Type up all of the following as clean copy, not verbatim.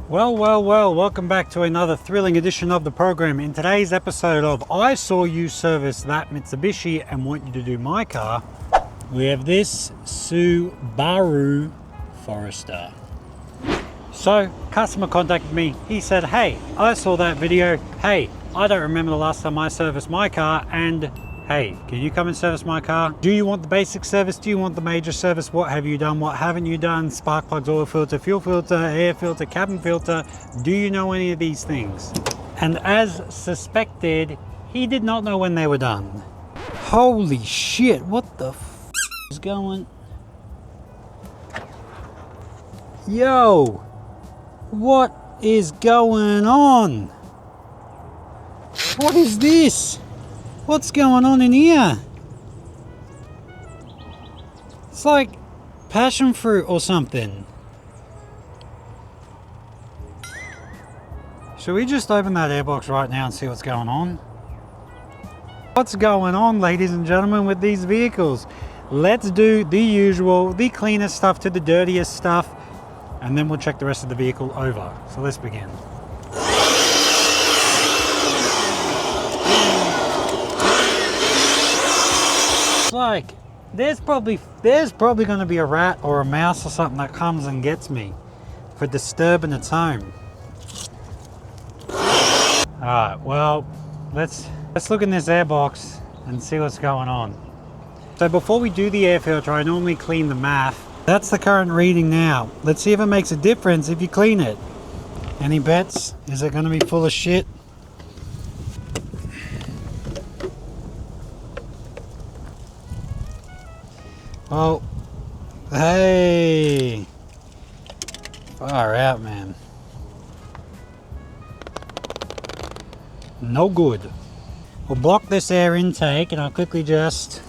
Well, welcome back to another thrilling edition of the program. In today's episode of I Saw You Service That Mitsubishi and Want You to Do My Car, we have this Subaru Forester. So, customer contacted me. He said, hey, I saw that video. Hey, I don't remember the last time I serviced my car, and hey, can you come and service my car? Do you want the basic service? Do you want the major service? What have you done? What haven't you done? Spark plugs, oil filter, fuel filter, air filter, cabin filter. Do you know any of these things? And as suspected, he did not know when they were done. Holy shit, what the f is going? Yo, what is going on? What is this? What's going on in here? It's like passion fruit or something. Should we just open that airbox right now and see what's going on? What's going on, ladies and gentlemen, with these vehicles? Let's do the usual, the cleanest stuff to the dirtiest stuff, and then we'll check the rest of the vehicle over. So let's begin. Like there's probably going to be a rat or a mouse or something that comes and gets me for disturbing its home. All right, well, let's look in this airbox and see what's going on. So before we do the air filter, I normally clean the MAF. That's the current reading now. Let's see if it makes a difference if you clean it. Any bets? Is it going to be full of shit? Oh, hey, far out, man. No good. We'll block this air intake and I'll quickly just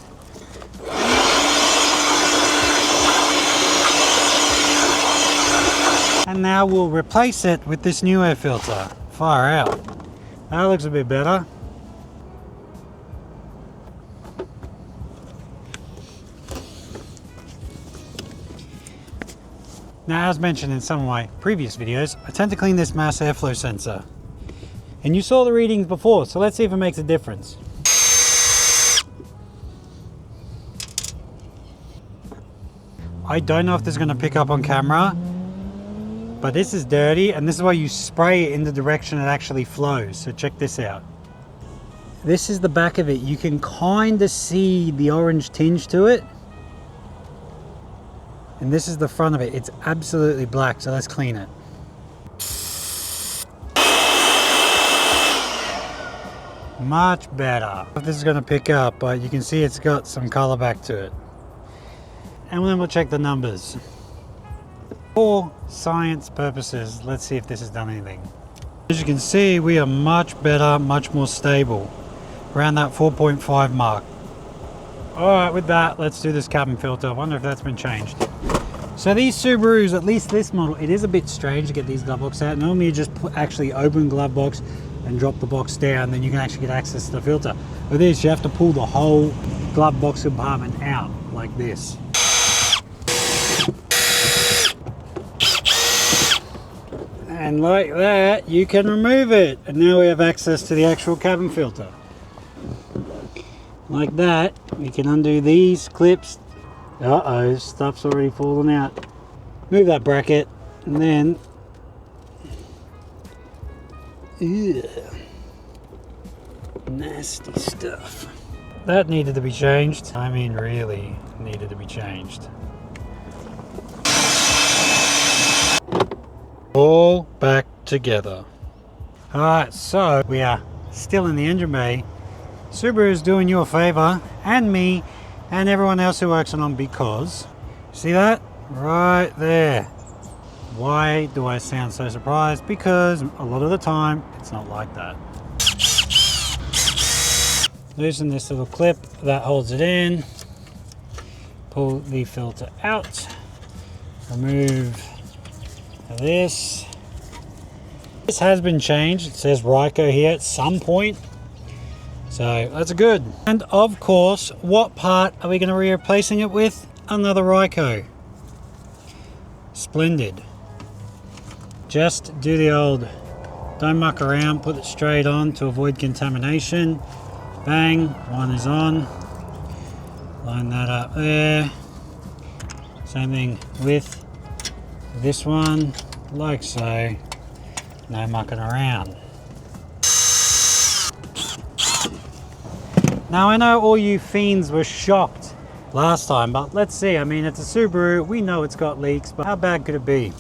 and now we'll replace it with this new air filter. Far out. That looks a bit better. Now, as mentioned in some of my previous videos, I tend to clean this mass airflow sensor. And you saw the readings before, so let's see if it makes a difference. I don't know if this is going to pick up on camera, but this is dirty, and this is why you spray it in the direction it actually flows. So check this out. This is the back of it. You can kind of see the orange tinge to it. And this is the front of it. It's absolutely black, so let's clean it. Much better. This is going to pick up, but you can see it's got some color back to it. And then we'll check the numbers. For science purposes, let's see if this has done anything. As you can see, we are much better, much more stable. Around that 4.5 mark. Alright, with that, let's do this cabin filter. I wonder if that's been changed. So these Subarus, at least this model, it is a bit strange to get these glove boxes out. Normally you just actually open glove box and drop the box down, then you can actually get access to the filter. With this, you have to pull the whole glove box compartment out like this. And like that, you can remove it. And now we have access to the actual cabin filter. Like that, we can undo these clips. Uh-oh, stuff's already fallen out. Move that bracket, and then... Ew. Nasty stuff. That needed to be changed. I mean, really needed to be changed. All back together. Alright, so we are still in the engine bay. Subaru is doing you a favor, and me, and everyone else who works on them, because see that right there? Why do I sound so surprised? Because a lot of the time it's not like that. Loosen this little clip that holds it in, pull the filter out, remove this. This has been changed. It says Ryko here at some point. So that's good. And of course, what part are we going to be replacing it with? Another Ryko. Splendid. just do the old, don't muck around, put it straight on to avoid contamination. Bang, one is on. Line that up there. Same thing with this one, like so. No mucking around. Now I know all you fiends were shocked last time, but let's see. I mean, it's a Subaru, we know it's got leaks, but how bad could it be?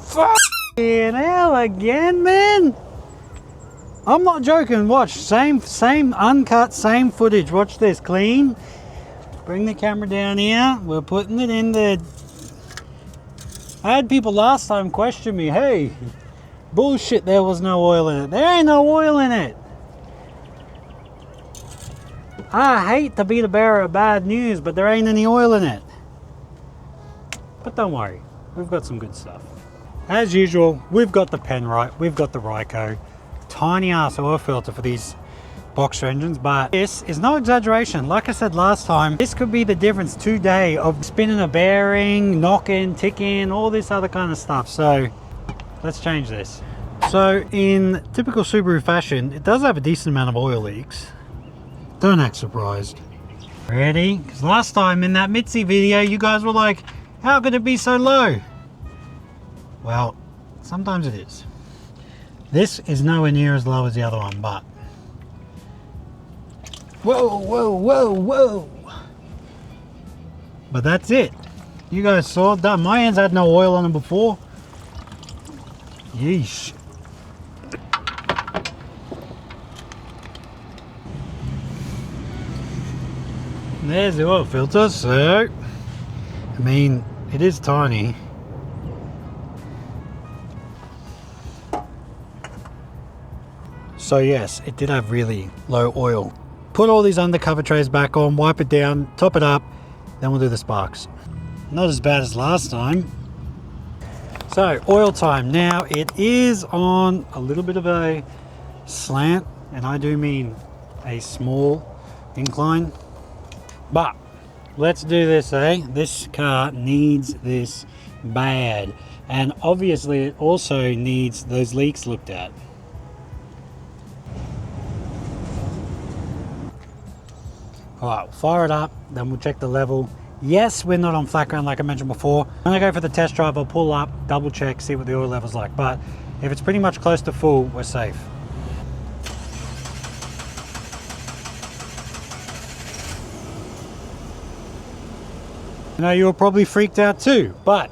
Fucking hell again, man! I'm not joking, watch, same uncut, same footage. Watch this, clean. Bring the camera down here, we're putting it in there. I had people last time question me, hey, bullshit, there was no oil in it. There ain't no oil in it. I hate to be the bearer of bad news, but there ain't any oil in it. But don't worry, we've got some good stuff. As usual, we've got the Penrite, we've got the Ryco. Tiny ass oil filter for these boxer engines, but this is no exaggeration. Like I said last time, this could be the difference today of spinning a bearing, knocking, ticking, all this other kind of stuff. So let's change this. So in typical Subaru fashion, it does have a decent amount of oil leaks. Don't act surprised. Ready? Because last time in that Mitzi video, you guys were like, how could it be so low? Well, sometimes it is. This is nowhere near as low as the other one, but whoa, whoa, whoa, whoa. But that's it. You guys saw that. My hands had no oil on them before. Yeesh. There's the oil filter. So, I mean, it is tiny. So yes, it did have really low oil. Put all these undercover trays back on, wipe it down, top it up, then we'll do the sparks. Not as bad as last time. So oil time. Now it is on a little bit of a slant, and I do mean a small incline. But let's do this, eh? This car needs this bad. And obviously it also needs those leaks looked at. Alright, fire it up, then we'll check the level. Yes, we're not on flat ground like I mentioned before. When I go for the test drive, I'll pull up, double check, see what the oil level's like. But if it's pretty much close to full, we're safe. I know you were probably freaked out too, but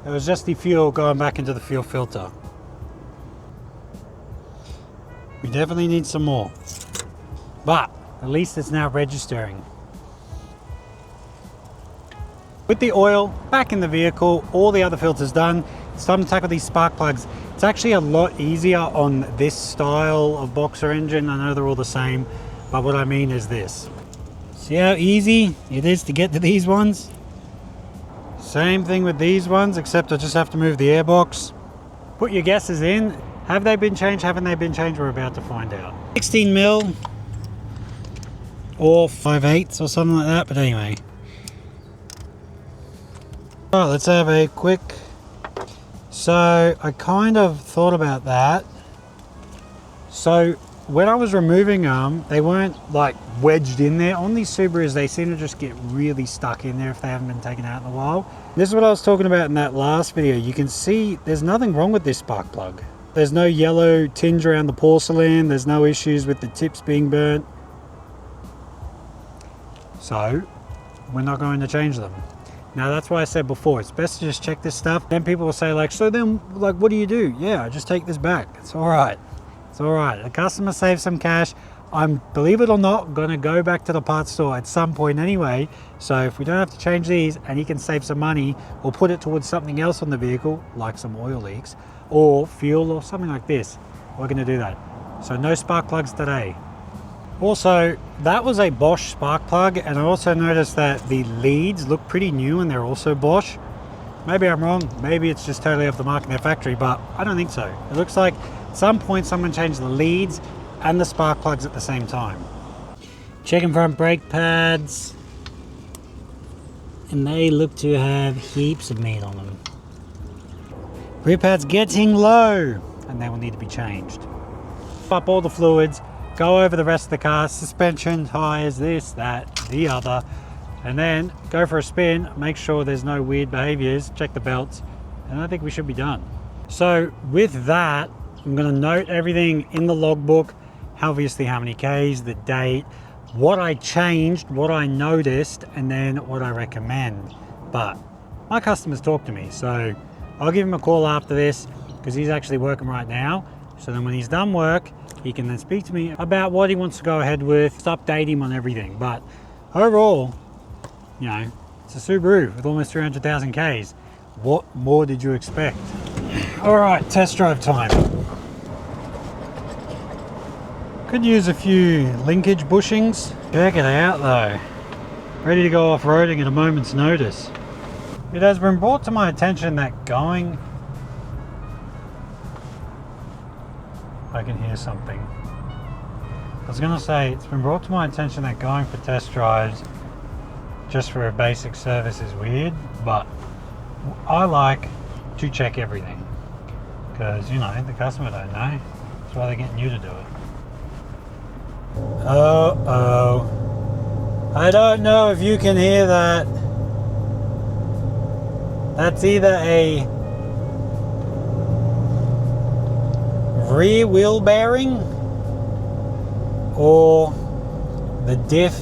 it was just the fuel going back into the fuel filter. We definitely need some more. But at least it's now registering. With the oil back in the vehicle, all the other filters done, it's time to tackle these spark plugs. It's actually a lot easier on this style of boxer engine. I know they're all the same, but what I mean is this. See how easy it is to get to these ones? Same thing with these ones, except I just have to move the airbox. Put your guesses in. Have they been changed? Haven't they been changed? We're about to find out. 16 mil. Or 5/8 or something like that, but anyway. Alright, let's have a quick. So I kind of thought about that. So when I was removing them, they weren't like wedged in there. On these Subarus, they seem to just get really stuck in there if they haven't been taken out in a while. This is what I was talking about in that last video. You can see there's nothing wrong with this spark plug. There's no yellow tinge around the porcelain. There's no issues with the tips being burnt. So we're not going to change them. Now that's why I said before, it's best to just check this stuff. Then people will say like, so then like, what do you do? Yeah, I just take this back. It's all right. It's all right. The customer saves some cash. I'm, believe it or not, gonna go back to the parts store at some point anyway. So if we don't have to change these and he can save some money or put it towards something else on the vehicle, like some oil leaks or fuel or something like this, we're gonna do that. So no spark plugs today. Also, that was a Bosch spark plug, and I also noticed that the leads look pretty new and they're also Bosch. Maybe I'm wrong, maybe it's just totally off the mark in their factory, but I don't think so. It looks like at some point someone changed the leads and the spark plugs at the same time. Checking front brake pads. and they look to have heaps of meat on them. Rear pad's getting low, and they will need to be changed. Up all the fluids, go over the rest of the car, suspension, tires, this, that, the other, and then go for a spin, make sure there's no weird behaviors, check the belts, and I think we should be done. So with that, I'm going to note everything in the logbook, obviously how many Ks, the date, what I changed, what I noticed, and then what I recommend. But my customers talk to me, so I'll give him a call after this because he's actually working right now. So then when he's done work, he can then speak to me about what he wants to go ahead with, just update him on everything. But overall, you know, it's a Subaru with almost 300,000 Ks. What more did you expect? All right, test drive time. Could use a few linkage bushings. Check it out though. Ready to go off-roading at a moment's notice. It has been brought to my attention that going... I can hear something. I was gonna say, it's been brought to my attention that going for test drives just for a basic service is weird, but I like to check everything. Because, you know, the customer don't know. That's why they're getting you to do it. Uh-oh. I don't know if you can hear that. That's either a rear wheel bearing or the diff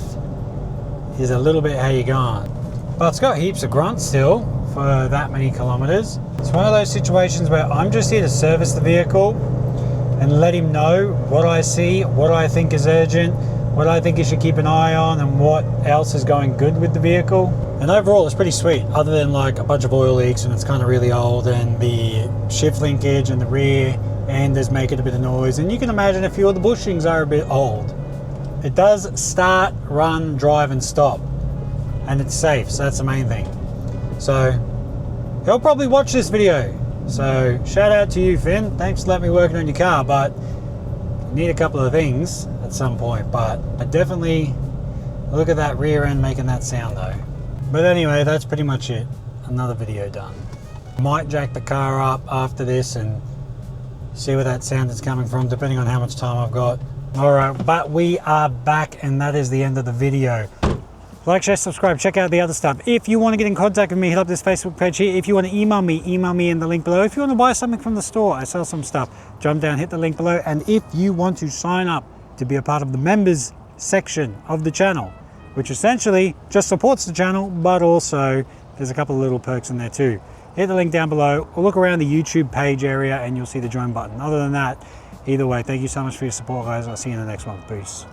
is a little bit how you going. But it's got heaps of grunt still for that many kilometers. It's one of those situations where I'm just here to service the vehicle and let him know what I see, what I think is urgent, what I think he should keep an eye on, and what else is going good with the vehicle. And overall it's pretty sweet, other than like a bunch of oil leaks and it's kind of really old, and the shift linkage and the rear enders make it a bit of noise, and you can imagine a few of the bushings are a bit old. It does start, run, drive and stop, and it's safe, so that's the main thing. So he'll probably watch this video, so shout out to you, Finn. Thanks for letting me work on your car, but I need a couple of things at some point. But I definitely look at that rear end making that sound though. But anyway, that's pretty much it. Another video done. Might jack the car up after this and see where that sound is coming from, depending on how much time I've got. All right, but we are back, and that is the end of the video. Like, share, subscribe, check out the other stuff. If you want to get in contact with me, hit up this Facebook page here. If you want to email me in the link below. If you want to buy something from the store, I sell some stuff, jump down, hit the link below. And if you want to sign up to be a part of the members section of the channel, which essentially just supports the channel, but also there's a couple of little perks in there too. Hit the link down below, or look around the YouTube page area and you'll see the join button. Other than that, either way, thank you so much for your support, guys. I'll see you in the next one. Peace.